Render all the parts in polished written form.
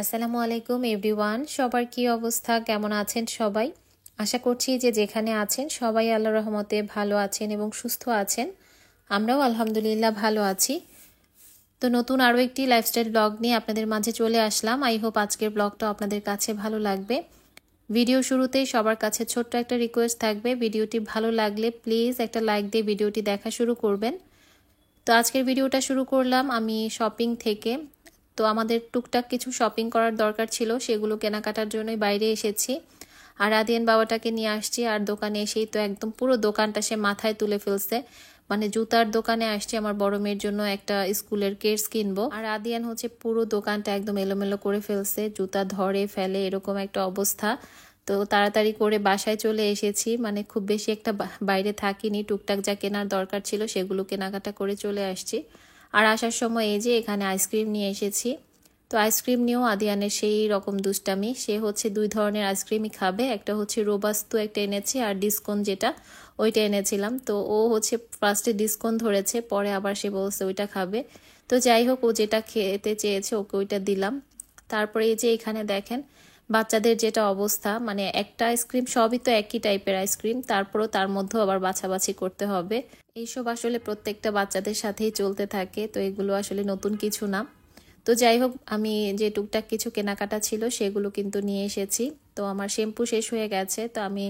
আসসালামু আলাইকুম এভরিওয়ান, সবার কি অবস্থা, কেমন আছেন সবাই? আশা করছি যে যেখানে আছেন সবাই আল্লাহর রহমতে ভালো আছেন এবং সুস্থ আছেন। আমরাও আলহামদুলিল্লাহ ভালো আছি। তো নতুন আরও একটি লাইফস্টাইল ব্লগ নিয়ে আপনাদের মাঝে চলে আসলাম। আই হোপ আজকের ব্লগটা আপনাদের কাছে ভালো লাগবে। ভিডিও শুরুতেই সবার কাছে ছোট্ট একটা রিকোয়েস্ট থাকবে, ভিডিওটি ভালো লাগলে প্লিজ একটা লাইক দিয়ে ভিডিওটি দেখা শুরু করবেন। তো আজকের ভিডিওটা শুরু করলাম আমি শপিং থেকে। তো আমাদের টুকটাক কিছু শপিং করার দরকার ছিল, সেগুলো কেনাকাটার জন্যই বাইরে এসেছি। আর আদিয়ান বাবাটাকে নিয়ে আসছি, আর দোকানে এসেই তো একদম পুরো দোকানটা সে মাথায় তুলে ফেলছে। মানে জুতার দোকানে আসছি আমার বড় মেয়ের জন্য একটা স্কুলের কেডস কিনবো, আর আদিয়ান হচ্ছে পুরো দোকানটা একদম এলোমেলো করে ফেলছে, জুতা ধরে ফেলে এরকম একটা অবস্থা। তো তাড়াতাড়ি করে বাসায় চলে এসেছি, মানে খুব বেশি একটা বাইরে থাকিনি, টুকটাক যা কেনার দরকার ছিল সেগুলো কেনাকাটা করে চলে আসছি। আর আসার সময় এই যে এখানে আইসক্রিম নিয়ে এসেছি। তো আইসক্রিম নিয়েও আদিয়ানের সেই রকম দুষ্টামি, সে হচ্ছে দুই ধরনের আইসক্রিমই খাবে, একটা হচ্ছে রোবাস্তো একটা এনেছি আর ডিসকন যেটা ওইটা এনেছিলাম। তো ও হচ্ছে ফার্স্টে ডিসকন ধরেছে, পরে আবার সে বলছে ওইটা খাবে। তো যাই হোক, ও যেটা খেতে চেয়েছে ওকে ওইটা দিলাম। তারপরে এই যে এখানে দেখেন বাচ্চাদের যেটা অবস্থা, মানে একটা আইসক্রিম, সবই তো একই টাইপের আইসক্রিম, তারপরও তার মধ্যেও আবার বাছাবাছি করতে হবে। এইসব আসলে প্রত্যেকটা বাচ্চাদের সাথেই চলতে থাকে, তো এগুলো আসলে নতুন কিছু না। তো যাই হোক, আমি যে টুকটাক কিছু কেনাকাটা ছিল সেগুলো কিন্তু নিয়ে এসেছি। তো আমার শ্যাম্পু শেষ হয়ে গেছে, তো আমি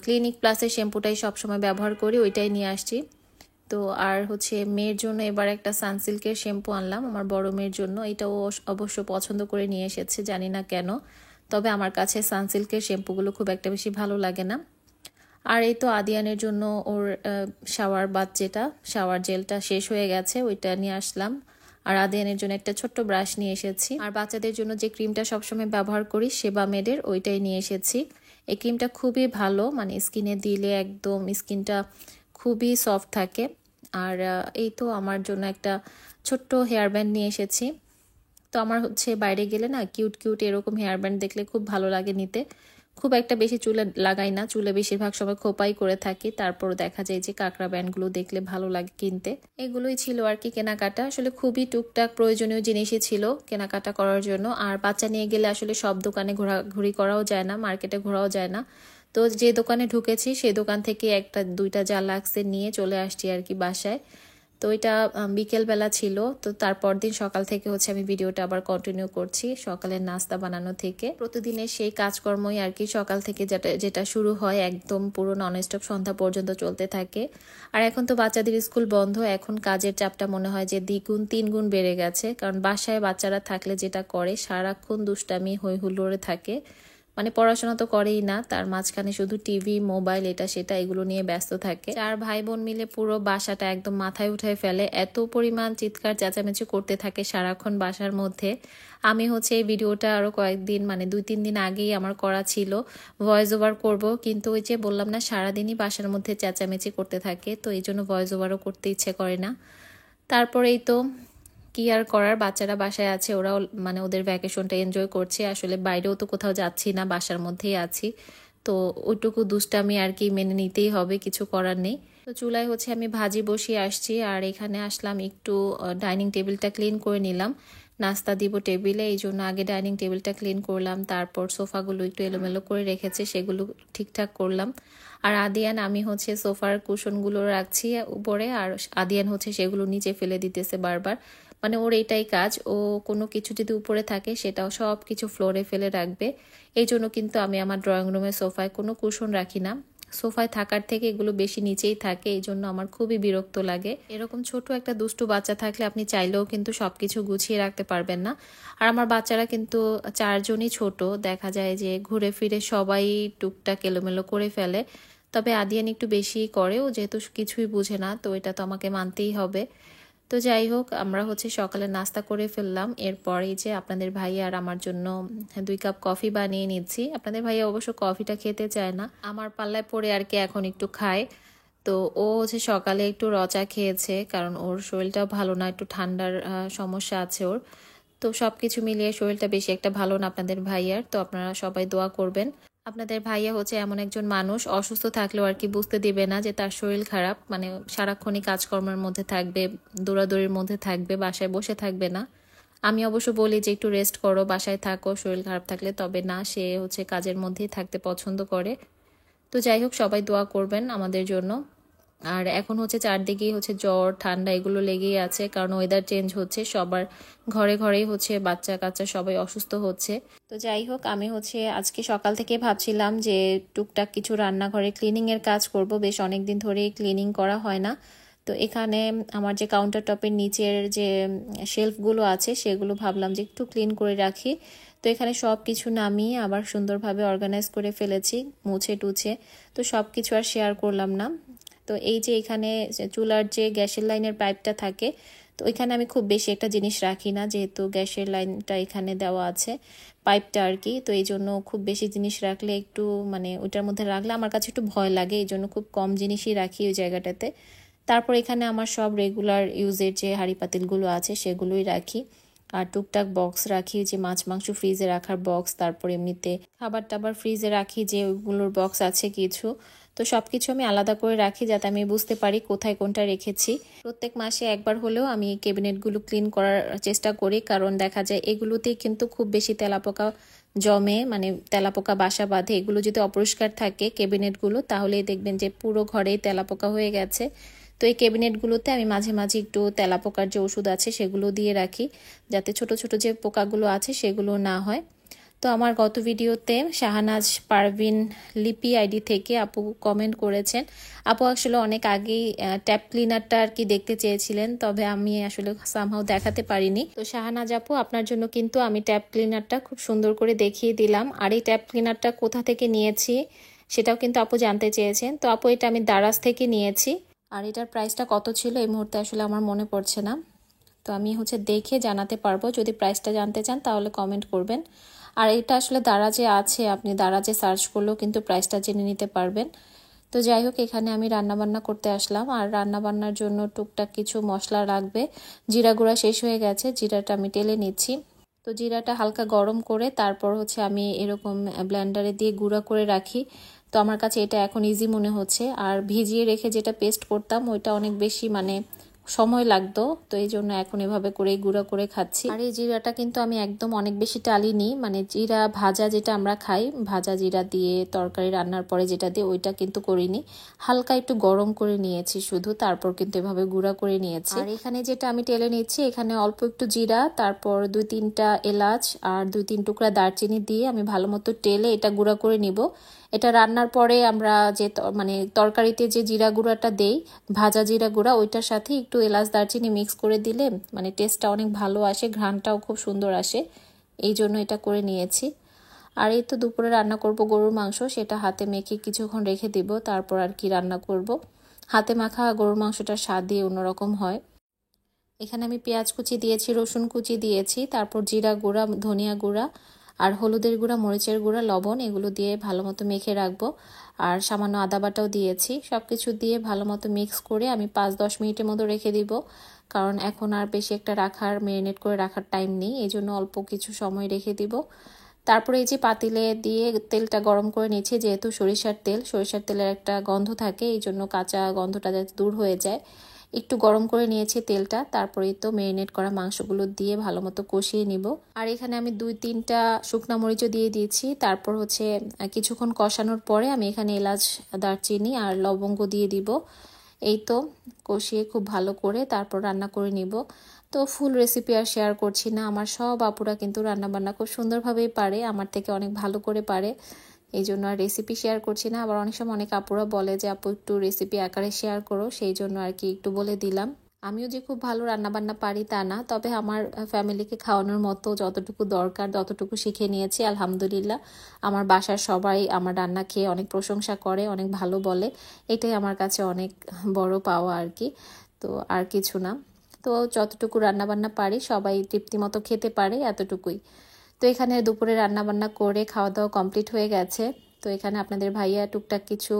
ক্লিনিক প্লাসের শ্যাম্পুটাই সবসময় ব্যবহার করি, ওইটাই নিয়ে আসছি। তো আর হচ্ছে মেয়ের জন্য এবার একটা সানসিল্কের শ্যাম্পু আনলাম আমার বড় মেয়ের জন্য, এটাও অবশ্য পছন্দ করে নিয়ে এসেছে, জানি না কেন। তবে আমার কাছে সানসিল্কের শ্যাম্পুগুলো খুব একটা বেশি ভালো লাগে না। আর এই তো আদিয়ানের জন্য ওর শাওয়ার বাথ যেটা শাওয়ার জেলটা শেষ হয়ে গেছে, ওইটা নিয়ে আসলাম। আর আদিয়ানের জন্য একটা ছোট্ট ব্রাশ নিয়ে এসেছি। আর বাচ্চাদের জন্য যে ক্রিমটা সবসময় ব্যবহার করি সেবামেডের, ওইটাই নিয়ে এসেছি। এই ক্রিমটা খুবই ভালো, মানে স্কিনে দিলে একদম স্কিনটা খুবই সফট থাকে। আর এই তো আমার জন্য একটা ছোট্ট হেয়ার ব্যান্ড নিয়ে এসেছি। তো আমার হচ্ছে বাইরে গেলে না কিউট কিউট এরকম হেয়ার ব্যান্ড দেখলে খুব ভালো লাগে নিতে। খুব একটা বেশি চুলে লাগাই না, চুলে বেশিরভাগ সময় খোপাই করে থাকি, তারপর দেখা যায় যে কাঁকড়া ব্যান্ডগুলো দেখলে ভালো লাগে কিনতে। এগুলোই ছিল আর কি কেনাকাটা, আসলে খুবই টুকটাক প্রয়োজনীয় জিনিসই ছিল কেনাকাটা করার জন্য। আর বাচ্চা নিয়ে গেলে আসলে সব দোকানে ঘোরাঘুরি করাও যায় না, মার্কেটে ঘোরাও যায় না। তো যে দোকানে ঢুকেছি সেই দোকান থেকে একটা দুইটা যা লাগছে নিয়ে চলে আসছি আর কি বাসায়। তো এটা বিকেলবেলা ছিল। তো তারপর দিন সকাল থেকে হচ্ছে আমি ভিডিওটা আবার কন্টিনিউ করছি, সকালের নাস্তা বানানো থেকে প্রতিদিনের সেই কাজকর্মই আর কি সকাল থেকে যেটা যেটা শুরু হয় একদম পুরো ননস্টপ সন্ধ্যা পর্যন্ত চলতে থাকে। আর এখন তো বাচ্চাদের স্কুল বন্ধ, এখন কাজের চাপটা মনে হয় যে দ্বিগুণ তিনগুণ বেড়ে গেছে, কারণ বাসায় বাচ্চারা থাকলে যেটা করে সারাক্ষণ দুষ্টামি হই হুল্লোড়ে থাকে। মানে পড়াশোনা তো করেই না, তার মাঝখানে শুধু টিভি মোবাইল এটা সেটা এগুলো নিয়ে ব্যস্ত থাকে। চার ভাই বোন মিলে পুরো বাসাটা একদম মাথায় উঠে ফেলে, এত পরিমাণ চিৎকার চেঁচামেচি করতে থাকে সারাক্ষণ বাসার মধ্যে। আমি হচ্ছে এই ভিডিওটা আরো কয়েকদিন মানে 2-3 দিন আগেই আমার করা ছিল, ভয়েস ওভার করব, কিন্তু ওই যে বললাম না সারাদিনই বাসার মধ্যে চেঁচামেচি করতে থাকে, তো এই জন্য ভয়েস ওভারও করতে ইচ্ছে করে না। তারপরেই তো কি আর করার, বাচ্চারা বাসায় আছে, ওরাও মানে ওদের ভ্যাকেশনটা এনজয় করছে, আসলে বাইরেও তো কোথাও যাচ্ছি না, বাসার মধ্যেই আছি। তো ওইটুকু দুষ্টামি আর কি মেনে নিতেই হবে, কিছু করার নেই। তো চুলায় হচ্ছে আমি ভাজি বসিয়ে আসছি, আর এখানে আসলাম একটু ডাইনিং টেবিলটা ক্লিন করে নিলাম, নাস্তা দিব টেবিলে, এই জন্য আগে ডাইনিং টেবিলটা ক্লিন করলাম, তারপর সোফাগুলো একটু এলোমেলো করে রেখেছে সেগুলো ঠিকঠাক করলাম। আর আদিয়ান আমি হচ্ছে সোফার কুশনগুলো রাখছি উপরে, আর আদিয়ান হচ্ছে সেগুলো নিচে ফেলে দিতেছে বারবার। মানে ওর এইটাই কাজ, ও কোনো কিছু যদি উপরে থাকে সেটাও সব কিছু ফ্লোরে ফেলে রাখবে। এই জন্য কিন্তু আমি আমার ড্রয়িং রুমের সোফায় কোনো কুশন রাখি না, সোফায় থাকার থেকে এগুলো বেশি নিচেই থাকে, এই জন্য আমার খুবই বিরক্ত লাগে। এরকম ছোট একটা দুষ্টু বাচ্চা থাকলে আপনি চাইলেও কিন্তু সবকিছু গুছিয়ে রাখতে পারবেন না। আর আমার বাচ্চারা কিন্তু চারজনই ছোট, দেখা যায় যে ঘুরে ফিরে সবাই টুকটাক এলোমেলো করে ফেলে। তবে আদিয়ান একটু বেশি করে, ও যেহেতু কিছুই বুঝে না, তো এটা তো আমাকে মানতেই হবে। তো যাই হোক, আমরা হচ্ছে সকালে নাস্তা করে ফেললাম, এরপরেই যে আপনাদের ভাইয়া আর আমার জন্য 2 কাপ কফি বানিয়ে নিচ্ছি। আপনাদের ভাইয়া অবশ্য কফিটা খেতে চায় না, আমার পাল্লায় পড়ে আর কি এখন একটু খায়। তো ও হচ্ছে সকালে একটু রচা খেয়েছে, কারণ ওর শরীরটাও ভালো না, একটু ঠান্ডার সমস্যা আছে ওর। তো সবকিছু মিলিয়ে শরীরটা বেশি একটা ভালো না আপনাদের ভাইয়ার, তো আপনারা সবাই দোয়া করবেন। আপনাদের ভাইয়া হচ্ছে এমন একজন মানুষ, অসুস্থ থাকলেও আর কি বুঝতে দিবে না যে তার শরীর খারাপ, মানে সারাক্ষণই কাজকর্মের মধ্যে থাকবে, দৌড়াদৌড়ির মধ্যে থাকবে, বাসায় বসে থাকবে না। আমি অবশ্য বলি যে একটু রেস্ট করো, বাসায় থাকো শরীর খারাপ থাকলে, তবে না, সে হচ্ছে কাজের মধ্যেই থাকতে পছন্দ করে। তো যাই হোক, সবাই দোয়া করবেন আমাদের জন্য। আর এখন হচ্ছে চারদিকেই হচ্ছে জ্বর ঠান্ডা এগুলো লেগেই আছে, কারণ ওয়েদার চেঞ্জ হচ্ছে, সবার ঘরে ঘরেই হচ্ছে বাচ্চা কাচ্চা সবাই অসুস্থ হচ্ছে। তো যাই হোক, আমি হচ্ছে আজকে সকাল থেকে ভাবছিলাম যে টুকটাক কিছু রান্নাঘরে ক্লিনিংয়ের কাজ করব, বেশ অনেক দিন ধরেই ক্লিনিং করা হয় না। তো এখানে আমার যে কাউন্টার টপের নিচের যে শেলফগুলো আছে সেগুলো ভাবলাম যে একটু ক্লিন করে রাখি। তো এখানে সব কিছু নামিয়ে আবার সুন্দরভাবে অর্গানাইজ করে ফেলেছি, মুছে টুছে। তো সব কিছু আর শেয়ার করলাম না। তো এই যে এখানে চুলার যে গ্যাসের লাইনের পাইপটা থাকে, তো এখানে আমি খুব বেশি একটা জিনিস রাখি না, যেহেতু গ্যাসের লাইনটা এখানে দেওয়া আছে পাইপটা আর কি। তো এই জন্য খুব বেশি জিনিস রাখলে একটু মানে ওইটার মধ্যে রাখলে আমার কাছে একটু ভয় লাগে, এই জন্য খুব কম জিনিসই রাখি ওই জায়গাটাতে। তারপর এখানে আমার সব রেগুলার ইউজের যে হাঁড়ি পাতিলগুলো আছে সেগুলোই রাখি। আর টুকটাক বক্স রাখি, যে মাছ মাংস ফ্রিজে রাখার বক্স, তারপর এমনিতে খাবার টাবার ফ্রিজে রাখি যে ওইগুলোর বক্স আছে কিছু। তো সব কিছু আমি আলাদা করে রাখি যাতে আমি বুঝতে পারি কোথায় কোনটা রেখেছি। প্রত্যেক মাসে একবার হলেও আমি ক্যাবিনেটগুলো ক্লিন করার চেষ্টা করি, কারণ দেখা যায় এগুলোতেই কিন্তু খুব বেশি তেলাপোকা জমে, মানে তেলাপোকা বাসা বাঁধে। এগুলো যদি অপরিষ্কার থাকে ক্যাবিনেটগুলো, তাহলেই দেখবেন যে পুরো ঘরেই তেলাপোকা হয়ে গেছে। তো এই ক্যাবিনেটগুলোতে আমি মাঝে মাঝে একটু তেলাপোকার যে ওষুধ আছে সেগুলো দিয়ে রাখি, যাতে ছোট ছোট যে পোকাগুলো আছে সেগুলো না হয়। তো আমার গত ভিডিওতে শাহানাজ পারভিন লিপি আইডি থেকে আপু কমেন্ট করেছেন। আপু আসলে অনেক আগেই ট্যাপ ক্লিনারটা আর কি দেখতে চেয়েছিলেন, তবে আমি আসলে সামহাও দেখাতে পারিনি। তো শাহানাজ আপু, আপনার জন্য কিন্তু আমি ট্যাপ ক্লিনারটা খুব সুন্দর করে দেখিয়ে দিলাম। আর এই ট্যাপ ক্লিনারটা কোথা থেকে নিয়েছি সেটাও কিন্তু আপু জানতে চেয়েছেন। তো আপু, এটা আমি দারাজ থেকে নিয়েছি। আর এটার প্রাইসটা কত ছিল এই মুহূর্তে আসলে আমার মনে পড়ছে না। তো আমি হচ্ছে দেখে জানাতে পারবো, যদি প্রাইসটা জানতে চান তাহলে কমেন্ট করবেন। আর এটা আসলে দারাজে আছে, আপনি দারাজে সার্চ করলেও কিন্তু প্রাইসটা জেনে নিতে পারবেন। তো যাই হোক, এখানে আমি রান্নাবান্না করতে আসলাম। আর রান্নাবান্নার জন্য টুকটাক কিছু মশলা লাগবে। জিরা গুঁড়া শেষ হয়ে গেছে, জিরাটা আমি টেলে নিচ্ছি। তো জিরাটা হালকা গরম করে তারপর হচ্ছে আমি এরকম ব্লেন্ডারে দিয়ে গুঁড়া করে রাখি। তো আমার কাছে এটা এখন ইজি মনে হচ্ছে। আর ভিজিয়ে রেখে যেটা পেস্ট করতাম ওইটা অনেক বেশি মানে সময় লাগতো, তো এই জন্য এখন এভাবে করে গুঁড়া করে খাচ্ছি। আর এই জিরাটা কিন্তু আমি একদম অনেক বেশি টালিনি, মানে জিরা ভাজা যেটা আমরা খাই, ভাজা জিরা দিয়ে তরকারি রান্নার পরে যেটা দিয়ে, ওইটা কিন্তু করিনি। হালকা একটু গরম করে নিয়েছি শুধু, তারপর কিন্তু এভাবে গুঁড়া করে নিয়েছি। আর এখানে যেটা আমি টেলে নিচ্ছি, এখানে অল্প একটু জিরা, তারপর 2-3টা এলাচ আর 2-3 টুকরা দারচিনি দিয়ে আমি ভালো মতো টেলে এটা গুঁড়া করে নিব। এটা রান্নার পরে আমরা যে মানে তরকারিতে যে জিরা গুঁড়াটা দেই, ভাজা জিরা গুঁড়া, ওইটার সাথে একটু এলাচ দারচিনি মিক্স করে দিলে মানে টেস্টটা অনেক ভালো আসে, ঘ্রাণটাও খুব সুন্দর আসে, এই জন্য এটা করে নিয়েছি। আর এই তো দুপুরে রান্না করব গরুর মাংস, সেটা হাতে মেখে কিছুক্ষণ রেখে দিব, তারপর আর কি রান্না করব। হাতে মাখা গরুর মাংসটার স্বাদই অন্যরকম হয়। এখানে আমি পেঁয়াজ কুচি দিয়েছি, রসুন কুচি দিয়েছি, তারপর জিরা গুঁড়া, ধনিয়া গুঁড়া আর হলুদের গুঁড়া, মরিচের গুঁড়া, লবণ, এগুলো দিয়ে ভালো মতো মেখে রাখবো। আর সামান্য আদা বাটাও দিয়েছি। সব কিছু দিয়ে ভালো মতো মিক্স করে আমি 5-10 মিনিটের মতো রেখে দিব, কারণ এখন আর বেশি একটা ম্যারিনেট করে রাখার টাইম নেই, এই জন্য অল্প কিছু সময় রেখে দিব। তারপরে এই যে পাতিলে দিয়ে তেলটা গরম করে নিচ্ছি, যেহেতু সরিষার তেল, সরিষার তেলের একটা গন্ধ থাকে, এই জন্য কাঁচা গন্ধটা যাতে দূর হয়ে যায় একটু গরম করে নিয়েছি তেলটা। তারপরে তো ম্যারিনেট করা মাংসগুলো দিয়ে ভালো মতো কষিয়ে নিব। আর এখানে আমি 2-3টা শুকনা মরিচও দিয়ে দিয়েছি। তারপর হচ্ছে কিছুক্ষণ কষানোর পরে আমি এখানে এলাচ, দারচিনি আর লবঙ্গ দিয়ে দিব। এই তো কষিয়ে খুব ভালো করে তারপর রান্না করে নিব। তো ফুল রেসিপি আর শেয়ার করছি না, আমার সব আপুরা কিন্তু রান্নাবান্না খুব সুন্দরভাবেই পারে, আমার থেকে অনেক ভালো করে পারে, এই জন্য আর রেসিপি শেয়ার করছি না। আবার অনেক সময় অনেক আপুরা বলে যে আপু একটু রেসিপি আকারে শেয়ার করো, সেই জন্য আর কি একটু বলে দিলাম। আমিও যে খুব ভালো রান্নাবান্না পারি তা না, তবে আমার ফ্যামিলিকে খাওয়ানোর মতো যতটুকু দরকার ততটুকু শিখে নিয়েছি আলহামদুলিল্লাহ। আমার বাসার সবাই আমার রান্না খেয়ে অনেক প্রশংসা করে, অনেক ভালো বলে, এটাই আমার কাছে অনেক বড় পাওয়া আর কি। তো আর কিছু না। তো যতটুকু রান্নাবান্না পারি সবাই তৃপ্তি মতো খেতে পারে, এতটুকুই। তো এখানে দুপুরে রান্নাবান্না করে খাওয়া দাওয়া কমপ্লিট হয়ে গেছে। তো এখানে আপনাদের ভাইয়া টুকটাক কিছু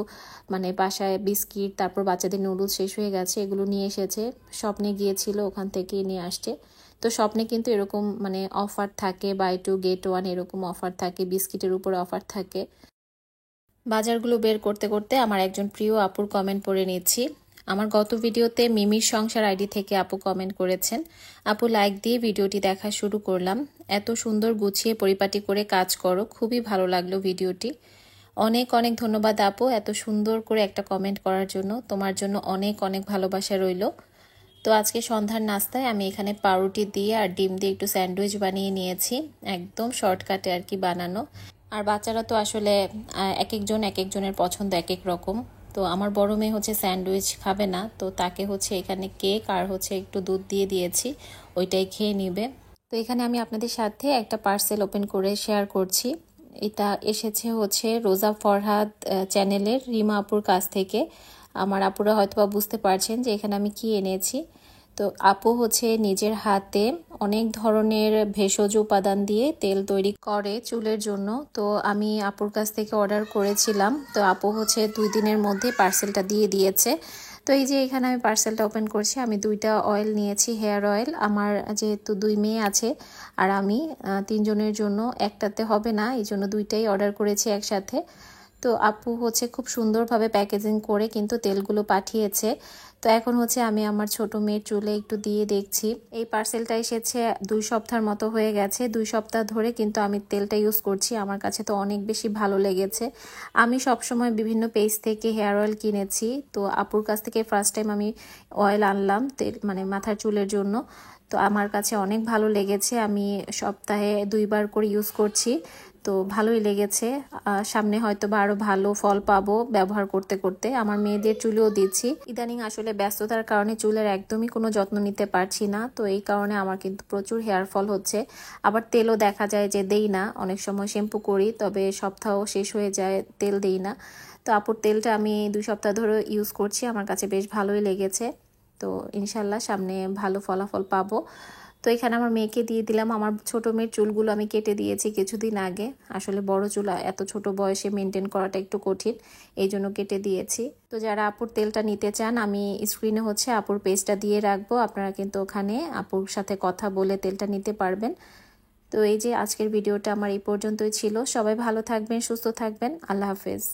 মানে বাসায় বিস্কিট, তারপর বাচ্চাদের নুডলস শেষ হয়ে গেছে, এগুলো নিয়ে এসেছে। স্বপ্নে গিয়েছিল, ওখান থেকেই নিয়ে আসছে। তো স্বপ্নে কিন্তু এরকম মানে অফার থাকে, বাই 2 গেট 1 এরকম অফার থাকে, বিস্কিটের উপরে অফার থাকে। বাজারগুলো বের করতে করতে আমার একজন প্রিয় আপুর কমেন্ট পড়ে নিচ্ছি। আমার গত ভিডিওতে মিমির সংসার আইডি থেকে আপু কমেন্ট করেছেন। আপু লাইক দিয়ে ভিডিওটি দেখা শুরু করলাম। এত সুন্দর গুছিয়ে পরিপাটি করে কাজ করো, খুবই ভালো লাগলো ভিডিওটি। অনেক অনেক ধন্যবাদ আপু এত সুন্দর করে একটা কমেন্ট করার জন্য। তোমার জন্য অনেক অনেক ভালোবাসা রইল। তো আজকে সন্ধ্যার নাস্তায় আমি এখানে পাউরুটি দিয়ে আর ডিম দিয়ে একটু স্যান্ডউইচ বানিয়ে নিয়েছি, একদম শর্টকাটে আর কি বানানো। আর বাচ্চারা তো আসলে এক একজনের পছন্দ এক এক রকম। তো আমার বড় মেয়ে হচ্ছে স্যান্ডউইচ খাবে না, তো তাকে হচ্ছে এখানে কেক আর হচ্ছে একটু দুধ দিয়ে দিয়েছি, ওইটাই খেয়ে নিবে। তো এখানে আমি আপনাদের সাথে একটা পার্সেল ওপেন করে শেয়ার করছি। এটা এসেছে হচ্ছে রোজা ফরহাদ চ্যানেলের রিমা আপুর কাছ থেকে। আমার আপুরা হয়তোবা বুঝতে পারছেন যে এখানে আমি কি এনেছি। তো আপু হচ্ছে নিজের হাতে অনেক ধরনের ভেষজ উপাদান দিয়ে তেল তৈরি করে চুলের জন্য। তো আমি আপুর কাছ থেকে অর্ডার করেছিলাম, তো আপু হচ্ছে 2 দিনের মধ্যে পার্সেলটা দিয়ে দিয়েছে। তো এই যে এখানে আমি পার্সেলটা ওপেন করছি। আমি 2টা অয়েল নিয়েছি, হেয়ার অয়েল। আমার যেহেতু 2 মেয়ে আছে আর আমি 3 জনের জন্য, একটাতে হবে না, এই জন্য 2টাই অর্ডার করেছি একসাথে। তো আপু হচ্ছে খুব সুন্দরভাবে প্যাকেজিং করে কিন্তু তেলগুলো পাঠিয়েছে। তো এখন হচ্ছে আমি আমার ছোট মেয়ের চুলে একটু দিয়ে দেখছি। এই পার্সেলটা এসেছে 2 সপ্তাহের মতো হয়ে গেছে। 2 সপ্তাহ ধরে কিন্তু আমি তেলটা ইউজ করছি। আমার কাছে তো অনেক বেশি ভালো লেগেছে। আমি সবসময় বিভিন্ন পেজ থেকে হেয়ার অয়েল কিনেছি, তো আপুর কাছ থেকে ফার্স্ট টাইম আমি অয়েল আনলাম তেল, মানে মাথার চুলের জন্য। তো আমার কাছে অনেক ভালো লেগেছে। আমি সপ্তাহে 2বার করে ইউজ করছি, তো ভালোই লেগেছে। সামনে হয়তো বা আরো ভালো ফল পাবো ব্যবহার করতে করতে। আমার মেয়েদের চুলেও দিচ্ছি। ইদানিং আসলে ব্যস্ততার কারণে চুলের একদমই কোনো যত্ন নিতে পারছি না, তো এই কারণে আমার কিন্তু প্রচুর হেয়ার ফল হচ্ছে। আবার তেলও দেখা যায় যে দেই না, অনেক সময় শ্যাম্পু করি তবে সপ্তাহ শেষ হয়ে যায়, তেল দেই না। তো আপুর তেলটা আমি 2 সপ্তাহ ধরে ইউজ করছি, আমার কাছে বেশ ভালোই লেগেছে। তো ইনশাল্লাহ সামনে ভালো ফলাফল পাবো। তো এখানে আমার মেয়েকে দিয়ে দিলাম। আমার ছোট মেয়ের চুলগুলো আমি কেটে দিয়েছি কিছুদিন আগে। আসলে বড় চুল এত ছোট বয়সে মেনটেন করাটা একটু কঠিন, এই জন্য কেটে দিয়েছি। তো যারা আপুর তেলটা নিতে চান, আমি স্ক্রিনে হচ্ছে আপুর পেজটা দিয়ে রাখবো, আপনারা কিন্তু ওখানে আপুর সাথে কথা বলে তেলটা নিতে পারবেন। তো এই যে আজকের ভিডিওটা আমার এই পর্যন্তই ছিল। সবাই ভালো থাকবেন, সুস্থ থাকবেন। আল্লাহ হাফেজ।